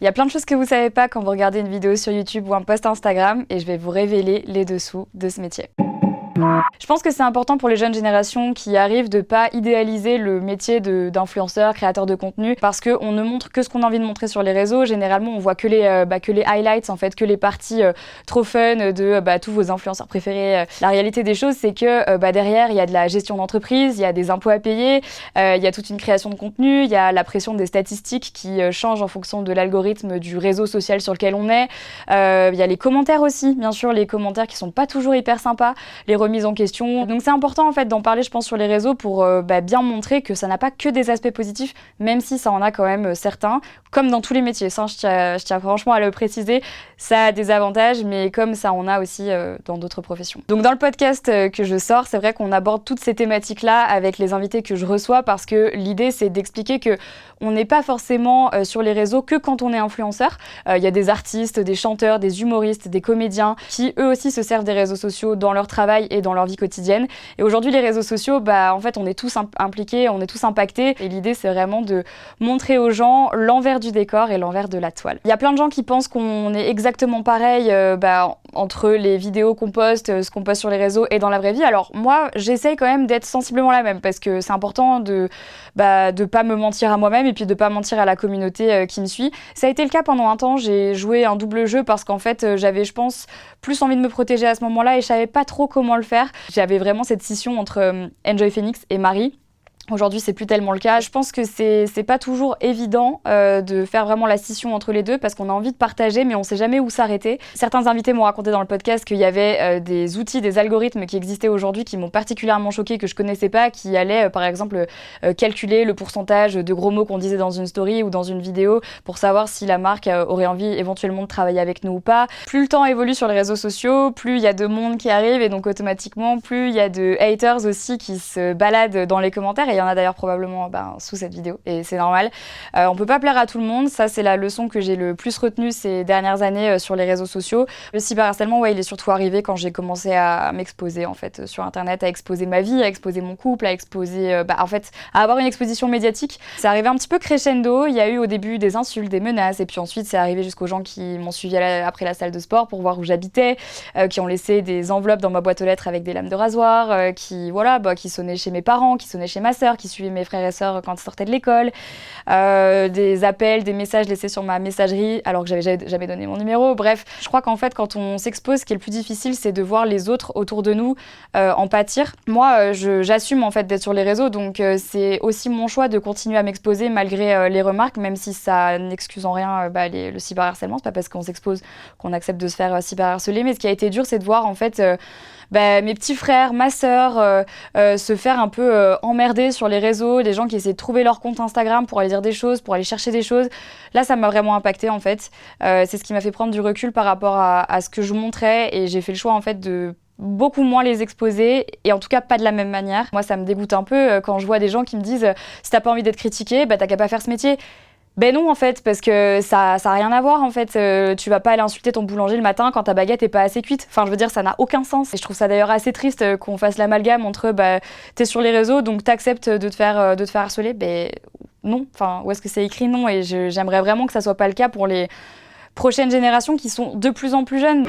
Il y a plein de choses que vous savez pas quand vous regardez une vidéo sur YouTube ou un post Instagram et je vais vous révéler les dessous de ce métier. Je pense que c'est important pour les jeunes générations qui arrivent de pas idéaliser le métier d'influenceur, créateur de contenu, parce qu'on ne montre que ce qu'on a envie de montrer sur les réseaux. Généralement, on voit que les highlights, en fait, que les parties trop fun de tous vos influenceurs préférés. La réalité des choses, c'est que derrière, il y a de la gestion d'entreprise, il y a des impôts à payer, il y a toute une création de contenu, il y a la pression des statistiques qui changent en fonction de l'algorithme du réseau social sur lequel on est. Il y a les commentaires aussi, bien sûr, les commentaires qui sont pas toujours hyper sympas, les remises en question. Donc c'est important en fait d'en parler, je pense, sur les réseaux pour bien montrer que ça n'a pas que des aspects positifs, même si ça en a quand même certains, comme dans tous les métiers. Ça, je tiens franchement à le préciser, ça a des avantages, mais comme ça en a aussi dans d'autres professions. Donc dans le podcast que je sors, c'est vrai qu'on aborde toutes ces thématiques-là avec les invités que je reçois, parce que l'idée c'est d'expliquer que on n'est pas forcément sur les réseaux que quand on est influenceur. Il y a des artistes, des chanteurs, des humoristes, des comédiens qui eux aussi se servent des réseaux sociaux dans leur travail et dans leur vie quotidienne. Et aujourd'hui, les réseaux sociaux, en fait, on est tous impliqués, on est tous impactés. Et l'idée, c'est vraiment de montrer aux gens l'envers du décor et l'envers de la toile. Il y a plein de gens qui pensent qu'on est exactement pareil entre les vidéos qu'on poste, ce qu'on poste sur les réseaux et dans la vraie vie. Alors moi, j'essaye quand même d'être sensiblement la même, parce que c'est important de pas me mentir à moi-même et puis de pas mentir à la communauté qui me suit. Ça a été le cas pendant un temps. J'ai joué un double jeu parce qu'en fait, j'avais, je pense, plus envie de me protéger à ce moment-là et je savais pas trop comment le faire. J'avais vraiment cette scission entre Enjoy Phoenix et Marie. Aujourd'hui, c'est plus tellement le cas. Je pense que c'est pas toujours évident de faire vraiment la scission entre les deux, parce qu'on a envie de partager, mais on sait jamais où s'arrêter. Certains invités m'ont raconté dans le podcast qu'il y avait des outils, des algorithmes qui existaient aujourd'hui qui m'ont particulièrement choquée, que je connaissais pas, qui allaient par exemple calculer le pourcentage de gros mots qu'on disait dans une story ou dans une vidéo pour savoir si la marque aurait envie éventuellement de travailler avec nous ou pas. Plus le temps évolue sur les réseaux sociaux, plus il y a de monde qui arrive et donc automatiquement plus il y a de haters aussi qui se baladent dans les commentaires. Il y en a d'ailleurs probablement sous cette vidéo, et c'est normal. On peut pas plaire à tout le monde, ça c'est la leçon que j'ai le plus retenue ces dernières années sur les réseaux sociaux. Le cyberharcèlement, il est surtout arrivé quand j'ai commencé à m'exposer en fait sur internet, à exposer ma vie, à exposer mon couple, à exposer, à avoir une exposition médiatique. C'est arrivé un petit peu crescendo, il y a eu au début des insultes, des menaces, et puis ensuite c'est arrivé jusqu'aux gens qui m'ont suivi après la salle de sport pour voir où j'habitais, qui ont laissé des enveloppes dans ma boîte aux lettres avec des lames de rasoir, qui sonnaient chez mes parents, qui sonnaient chez ma sœur, qui suivaient mes frères et sœurs quand ils sortaient de l'école, des appels, des messages laissés sur ma messagerie alors que j'avais jamais donné mon numéro. Bref, je crois qu'en fait quand on s'expose, ce qui est le plus difficile, c'est de voir les autres autour de nous en pâtir. Moi, j'assume en fait d'être sur les réseaux, donc c'est aussi mon choix de continuer à m'exposer malgré les remarques, même si ça n'excuse en rien le cyberharcèlement. C'est pas parce qu'on s'expose qu'on accepte de se faire cyberharceler, mais ce qui a été dur, c'est de voir en fait mes petits frères, ma sœur se faire un peu emmerder sur les réseaux, des gens qui essaient de trouver leur compte Instagram pour aller dire des choses, pour aller chercher des choses. Là, ça m'a vraiment impactée en fait. C'est ce qui m'a fait prendre du recul par rapport à ce que je montrais, et j'ai fait le choix en fait de beaucoup moins les exposer, et en tout cas pas de la même manière. Moi, ça me dégoûte un peu quand je vois des gens qui me disent si t'as pas envie d'être critiqué, t'as qu'à pas faire ce métier. Ben non en fait, parce que ça a rien à voir en fait. Tu vas pas aller insulter ton boulanger le matin quand ta baguette est pas assez cuite. Enfin, je veux dire, ça n'a aucun sens. Et je trouve ça d'ailleurs assez triste qu'on fasse l'amalgame entre t'es sur les réseaux donc t'acceptes de te faire harceler. Ben non. Enfin, où est-ce que c'est écrit non? Et j'aimerais vraiment que ça soit pas le cas pour les prochaines générations qui sont de plus en plus jeunes.